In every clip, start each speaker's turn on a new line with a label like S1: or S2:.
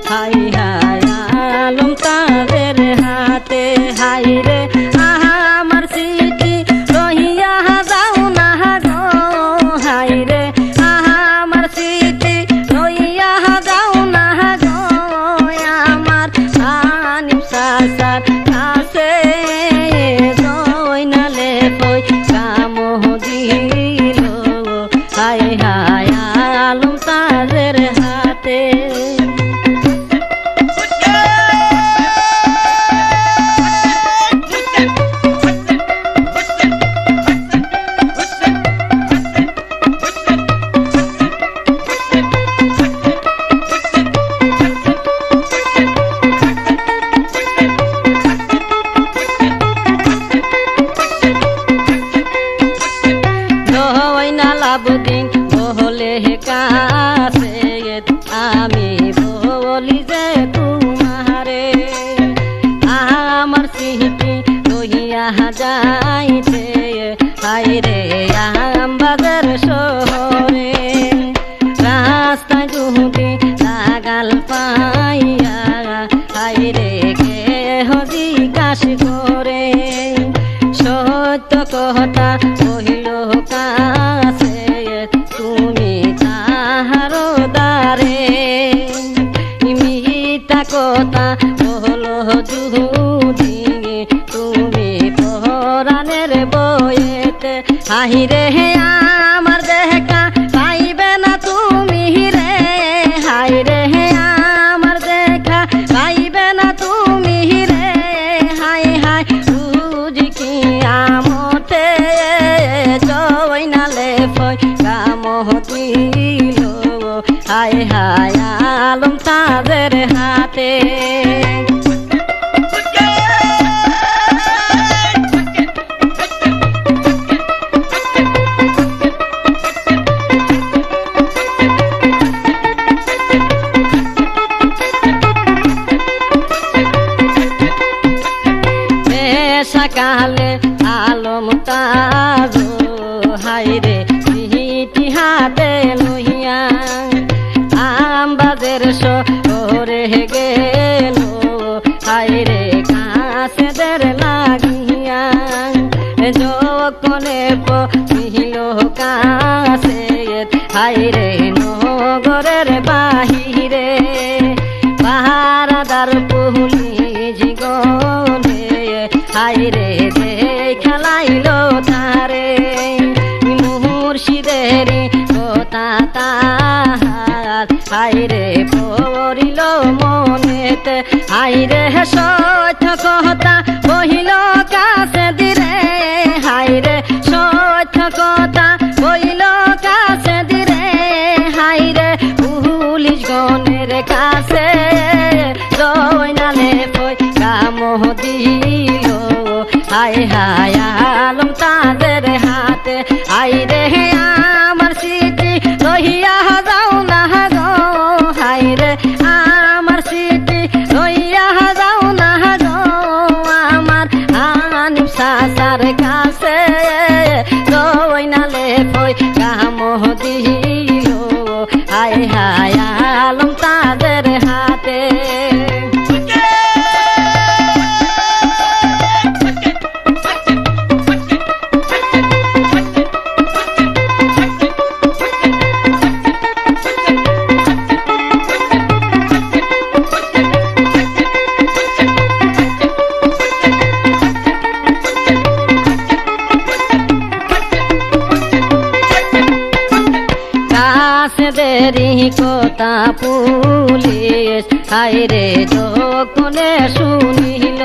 S1: high high Alam তাদের হাতে high রে আমার স্মৃতি রহিয়া যাও না গো হাই রে আমার স্মৃতি রহিয়া যাও না গো আমার আনিম চাচার কাছে জয়নালে কই কাম দিল হাই হাই আলম তাদের হাতে লাবুদ্দিন বহলে কাছে আমি বলি যে তোমারে আমার স্মৃতি রহিয়া যাইতে হাই রে আমবাজার শহরে রাস্তায় যদি লাগাল পাইয়া হাই রে কেহ জিজ্ঞাস করে সত্য কথা কহিল কাছে তুমি তাহার দ্বারে মিথ্যা কথা বলো যদি তুমি পরাণের বইয়েতে হাই রে আমার দেখা পাইবে না তুমি রে হাই রে আমার দেখা পাইবে না তুমি রে হাই হাই বুঝি কি আমতে জয়নালে ফই কাম দিল হাই হাই আলম তাদের হাতে সকালে আলম তাজ হাই রে চিঠি হাতে লইয়া আমবাজের শহরে গেল হাই রে কাছেদের লাগিয়া যখনে পহিল কাছে হাই রে নগরের বাহিরে পাহারাদার পুলিশ গনে হাই রে খেলাইল তারে মুর্শিদের কথা তাহার হাই রে পড়িল মনেতে হাই রে সত্য কথা কহিল কাছে দিরে হাই রে সত্য কথা কহিল কাছে দিরে হাই রে পুলিশ গণের কাছে জয়নালে কই কাম দিল হাই হাই আলম তাদের হাতে হাই রে আমার স্মৃতি রহিয়া যাও না গো হাই রে আমার স্মৃতি রহিয়া যাও না গো আমার আনিম চাচার কাছে জয়নালে কই কাম দিল হাই হাই আলম তাদের হাতে দেরি কথা পুলিশ হাই রে যখনে শুনিল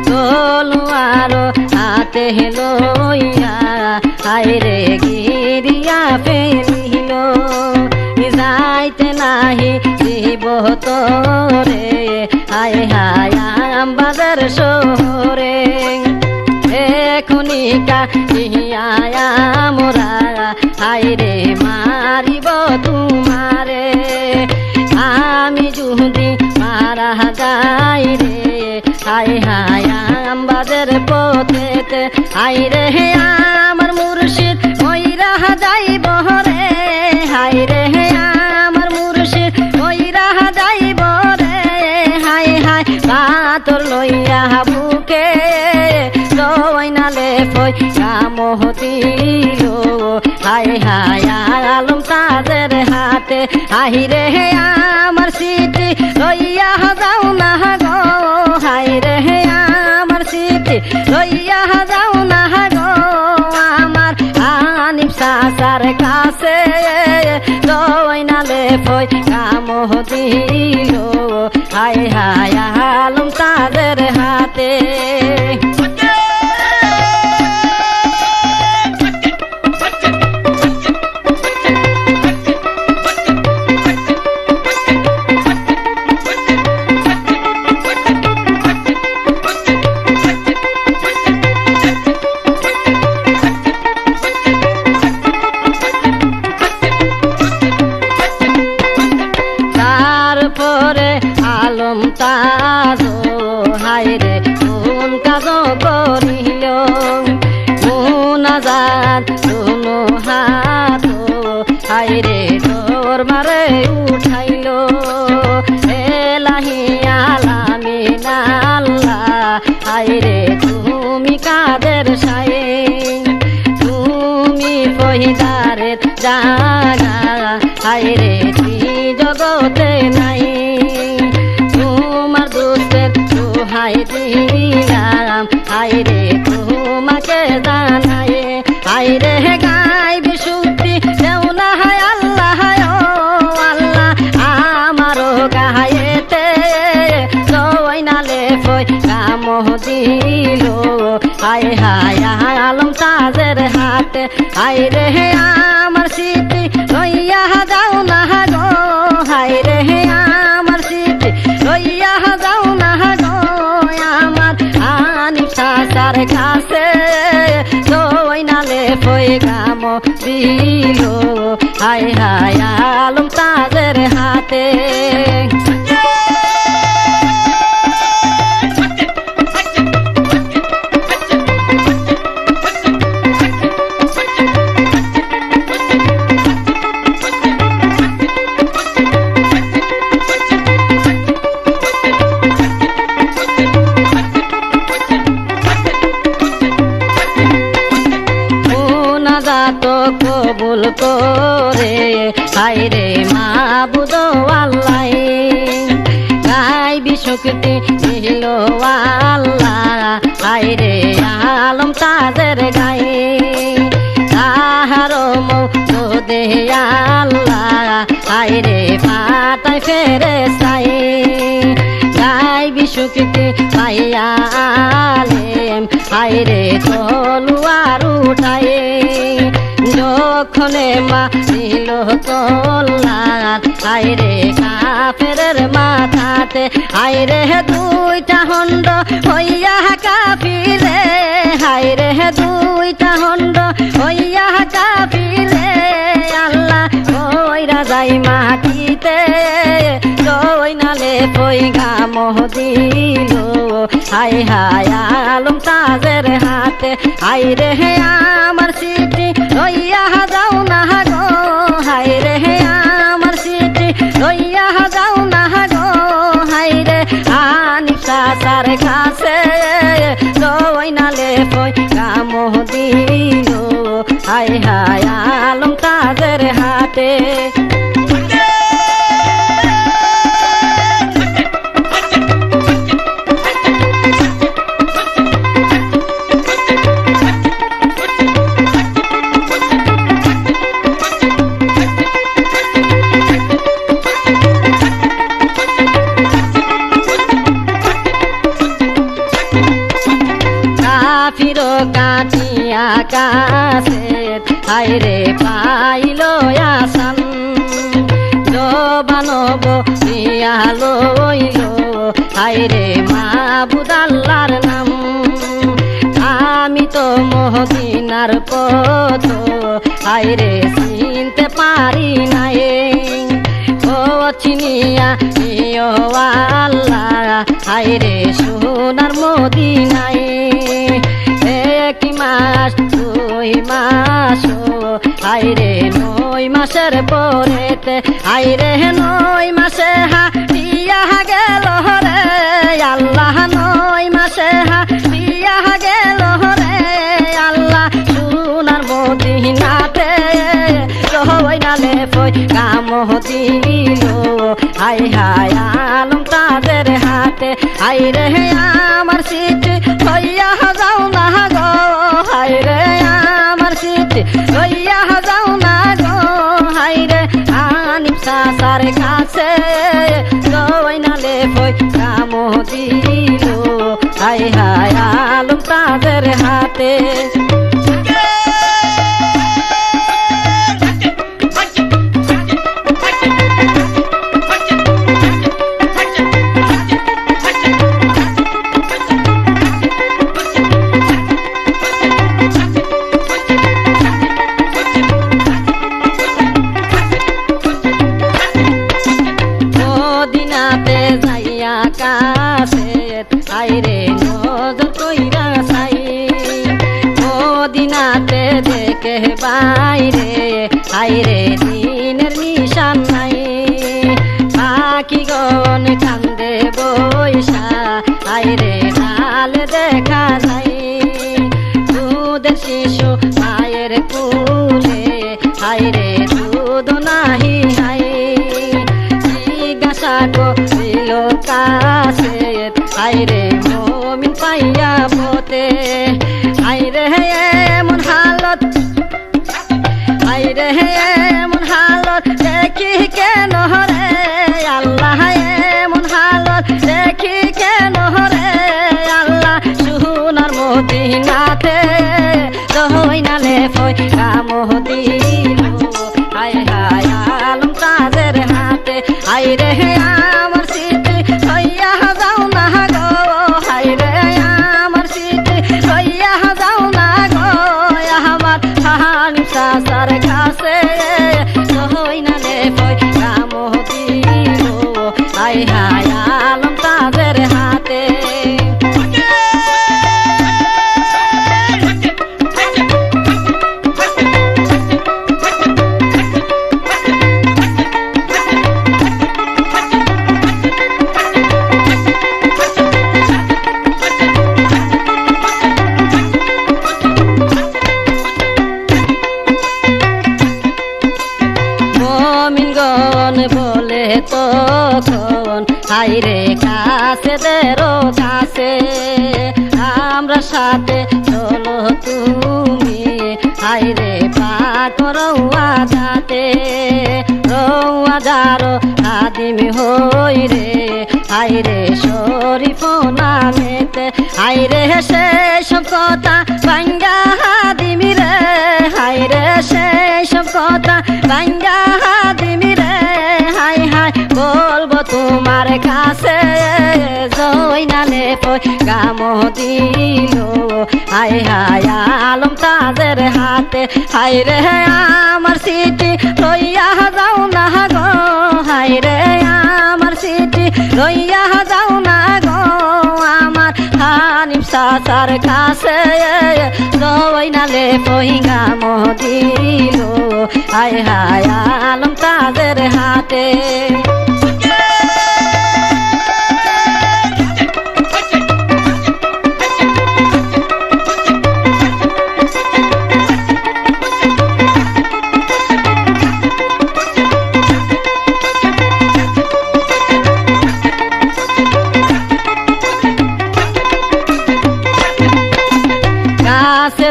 S1: তলোয়ার হাতে লইয়া হাই রে গিরিয়া ফেলিল যাইতে নাহি জীব তরে হাই হাই আমবাজার শহরে এখনিকা ইয়া মোরা হাই রে মারিব তোমারে আমি যদি মারা যাই রে হাই হাই আমবাজার পথেতে হাই রে আমার মুর্শিদ ওইরা যাইব রে হাই রে আমার মুর্শিদ ওইরা যাইব তোর লইয়া বুকে জয়নালে পয়সা মহদিল হায় হায় আলম তাজের হাতে আহিরে আমার সিটি লইয়া যাও না গো হায়রে আমার সিটি লইয়া যাও না গো আমার হানিফ চাচার কাছে জয়নালে পয়সা মহদিল হায় হায় আলম তাজের হাতে আলম তাজ হায়রে কোন কাজ করিল মুনাজাত দুনো হাত হায়রে তোর মারে উঠাইল এলাহি আলামিন আল্লাহ হায়রে তুমি কাদের সায়ে তুমি পহিদারের জাগা হায়রে তুই জগতে নাই হায় দিলাম হায়রে তোমাকে জানাই হায়রে গাই বিশুদ্ধি দেও না হায় আল্লাহ ও আল্লাহ আমারও গায়েতে জয়নালে পয়সা মহদিল হায় হায় আলম তাজের হাতে হায়রে আমার সিটি লইয়া যাও না গো হায়রে আমার সিটি লইয়া যাও না গো আমার হানিফ চাচার কাছে জয়নালে পয়সা মহদিল হায় হায় আলম তাজের হাতে তো কবুল করে হায়রে মাবুদ আল্লাহ গাইবি শক্তি দিল আল্লাহ হায়রে আলম তাজের গায়ে তাহার মৌদে আল্লাহ হায়রে পাতায় ফেরে চাই গাইবি শক্তি পাইয়া আলেম হায়রে তলুয়ার উঠায়ে যখনে মারিল তল্লার হায়রে কাফেরের মাথাতে হায়রে দুইটা হন্ড হইয়া কাফিরে হায়রে দুইটা হন্ড হইয়া কাফিরে আল্লাহ কইরা যাই মাটিতে জয়নালে পয়সা মহদিল হায় হায় আলম তাজের হাতে হায়রে আমার সিটি লইয়া যাও না গো হায়রে আমার সিটি লইয়া যাও না গো হায়রে হানিফ চাচার কাছে জয়নালে পয়সা মহদিল হায় হায় আলম তাজের হাতে ফিরো কাটিয়া কাছে হায়রে পাইল আসান জবানব ইয়া লইল হায়রে মাবুদ আল্লাহর নাম আমি তো মহদিনার পথ হায়রে চিনতে পারি নাই ও চিনিয়া ইয় আল্লাহ হায়রে সোনার মদিনায় কি মাস দুই মাস হায়রে 9 মাসের পরেতে হায়রে 9 মাসে হারিয়া গেল রে আল্লাহ কাছে হারিয়া গেল রে আল্লাহ সোনার মদিনাতে রইনালে পয়গা দিল হাই হাই আলম তাদের হাতে হাই রে আমার সিটি লইয়া যাও না গো হাই রে আমার সিটি লইয়া যাও না গো হাই রে আনিম সাসার কাছে রইনালে পয়গা দিল হাই হাই আলম তাদের হাতে আইরে নজর কইরা সাই মদিনাতে দেখে বাইরে আইরে দিনের নিশান নাই পাখি গন কান্দে বৈশা আইরে ডাল দেখা যায় দুধের শিশু মায়ের কুলে আইরে দুধ নাহি হাই জিজ্ঞাসা করিল কাছে আইরে মমিন পাইয়া পথে আইরে এমন হালত আইরে এমন হালত দেখি কেন রে আল্লাহ এমন হালত দেখি কেন রে আল্লাহ সোনার মদিনাতে রইনালে পয়গা দিল হায় হায় আলম তাদের হাতে আইরে আমার সিটি লইয়া যাও না গো হাই রে আমার সিটি লইয়া যাও না গো আমার হানি সাসার কাছে রইনালে পয়গা দিল হাই হায় আলম তাদের হাতে বলে তখন হাইরে কাছে দেরো কাছে আমরা সাথে চলো তুমি হাইরে পাকরৌয়া যাতে রৌয়া যারো আদিমি হই রে হাইরে শরীফ নামেতে হাইরে সেই সব কথা বাঙ্গা দিমি রে হাইরে সেই সব কথা বাঙ্গা দিমি রে হাই হাই বলবো তোমার কাছে জয়নালে পয়গা দিল হাই হাই আলম তাদের হাতে হাই রে আমার সিটি লইয়া যাও না গো হাই রে আমার সিটি লইয়া যাও না গো আমার হানিফ সাসার কাছে জয়নালে পয়গা দিল হাই হাই আলম তাদের হাতে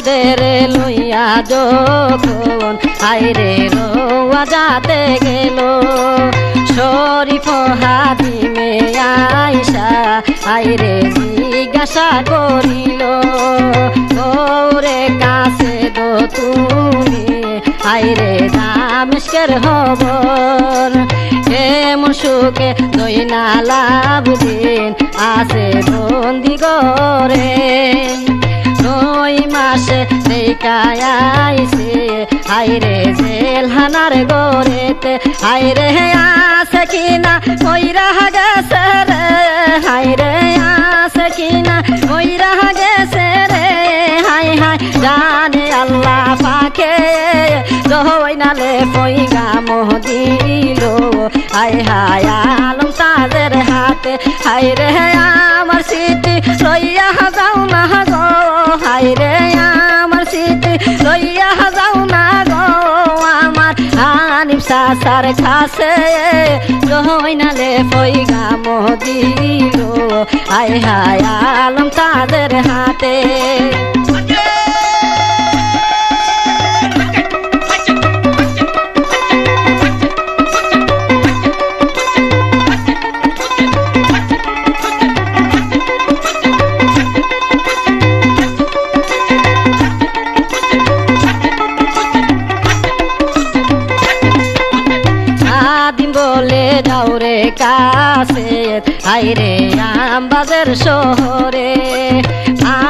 S1: দেরে লইয়া যখন হাইরে রৌয়া যাতে গেল শরীফ হাদিমে আইসা হাইরে জিজ্ঞাসা করিল গৌরে কাছে দো তুমি হাইরে দামেস্কের খবর কেমন সুখে জয়নাল আবদিন আছে বন্দি গরে 9 মাসে দেখায় আইছে হাইরে জেলখানার গরেতে হাইরে আছে কিনা কইরা গেছে রে হাইরে আছে কিনা কইরা গেছে রে হাই হাই জানে আল্লাহ পাকে জয়নালে পয়গা দিল হাই হাই আলম তাদের হাতে হাতে হাইরে আমার সিটি লইয়া যাও না গো হাইরে আমার সিটি লইয়া যাও না গো আমার হানিফ চাচার কাছে জয়নালে পয়গাম দিল হায় হায় আলম তাদের হাতে বলে যাওরে কাছে হাইরে আমবাজার শহরে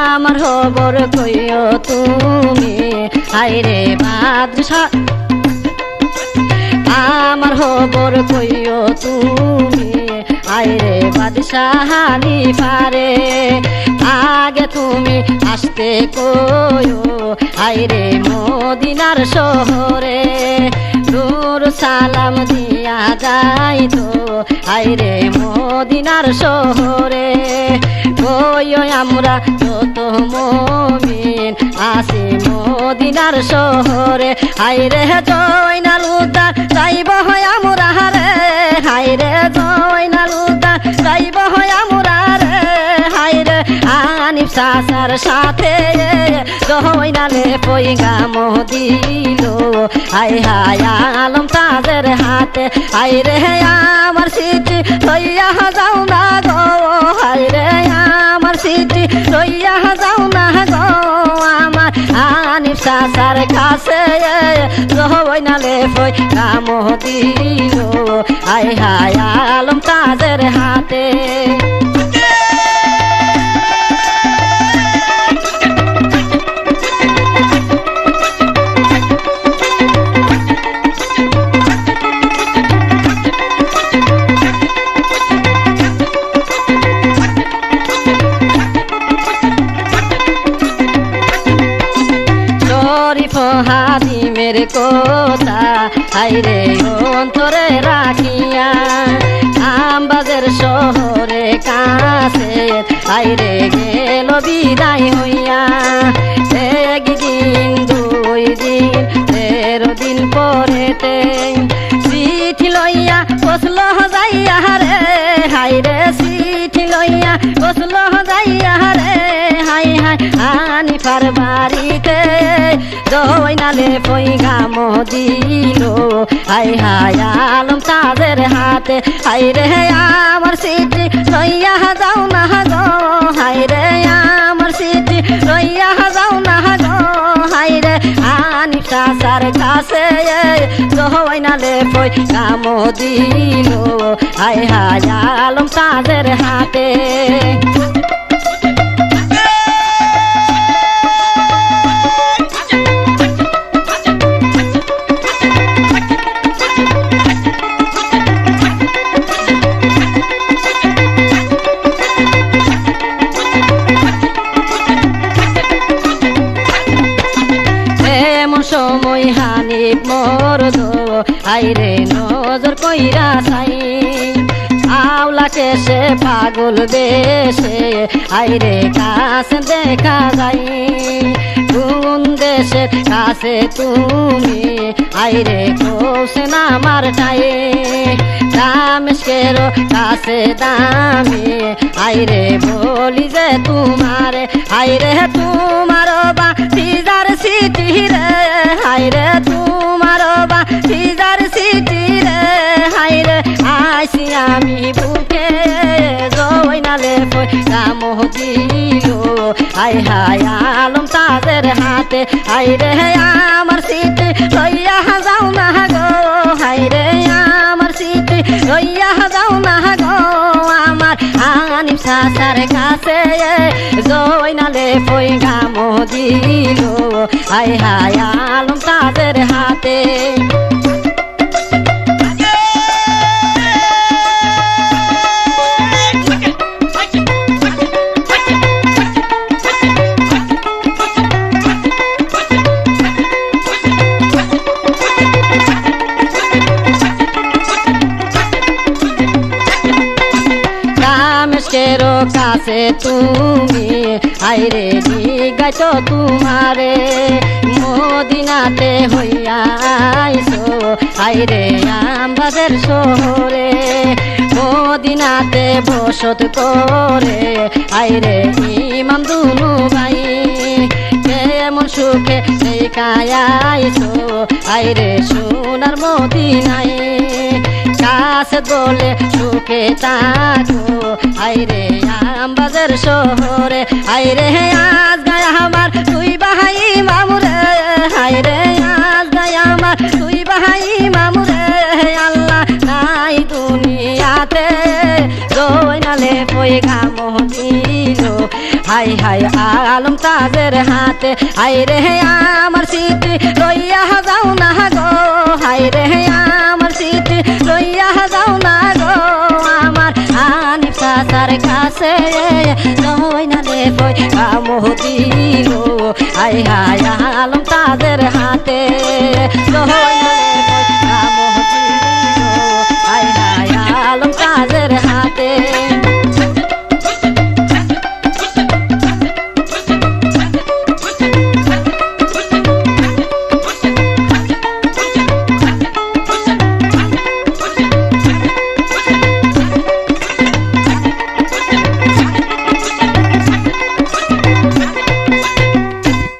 S1: আমার খবর কইও তুমি হাইরে মাদ্রাসা আমার খবর কইও তুমি হাইরে বাদশাহানি পারে আগে তুমি আসতে কইও হাইরে মদিনার শহরে নূর সালাম দিয়া যাই তো হাইরে মদিনার শহরে কইও আমরা যত মুমিন আসি মদিনার শহরে হাইরে জয়নাল উদ্দার যাইব হয় আমরা রে হাইরে জয়নাল উদ্দার যাইব হয় আমরা রে হাইরে হানিফ চাচার সাথে জয়নালে পয়গাম দিল হায় হায় আলম তাদের হাতে হাইরে আমার সিটি লইয়া যাও না গো হাইরে আমার সিটি লইয়া যাও না গো আমার হানিফ চাচার কাছে জয়নালে পয়গাম দিল হায় হায় আলম তাদের হাতে হাদিমের কথা হাইরে অন্তরে রাখিয়া আমবাজার শহরে কাছে হাইরে গেল বিদায় হইয়া একদিন দুই দিন 13 দিন পরেতে চিঠি লইয়া বসল যাইয়া রে হাইরে চিঠি লইয়া বসল যাইয়া রে হাই হাই হানিফার বাড়িতে জয়নালে পয়গাম দিল হায় হায় আলম তাদের হাতে হাইরে আমার সিটি লইয়া যাও না গো হাইরে আমার সিটি লইয়া যাও না গো হাইরে হানিফ চাচার কাছে জয়নালে পয়গাম দিল হায় হায় আলম তাদের হাতে সময় হানিফ মরদ হাইরে নজর কইরা চাই আওলাকে সে পাগল দেশে হাইরে কাছে দেখা যায় কোন দেশের কাছে তুমি হাইরে কোসে না আমার ঠাই দামেস্কের কাছে দামি হাইরে বলি যে তোমারে হাইরে তোমার বা সিজার সিটি রে হাইরে তোমার বা সিজার সিটি রে হাইরে আইসি আমি বুকে জয়নালে পয়গাম দিল হায় হায় আলম তাদের হাতে হাইরে আমার সিটি লইয়া যাও না গো হাইরে আমার সিটি লইয়া যাও না গো আমার হানিফ চাচার কাছে জয়নালে পয়গাম দিল হায় হায় আলম তাদের হাতে কাছে তুমি আইরে জিজ্ঞাসা তোমারে মদিনাতে হইয়া আইসো আইরে আমাদের শহরে মদিনাতে বসত করে আইরে ইমাম দুনু ভাই কেমন সুখে দেখাইছো আইরে সোনার মদিনায় কাছে বলে সুখে থাকো আইরে আমাদের শহরে আইরে আজ গায় আমার তুই বাহাই মামুরে আইরে আজ গায় আমার তুই বাহাই মামুরে আল্লাহ নাই দুনিয়াতে জয়নালে পয়গাম দিল হাই হাই আলম তাজের হাতে আইরে আমার স্মৃতি লইয়া যাও না গো হাইরে আমার স্মৃতি লইয়া যাও না গো আমার হানিফ চাচার কাছে জয়নালে পয়গাম দিল হাই হাই আলম তাজের হাতে জয়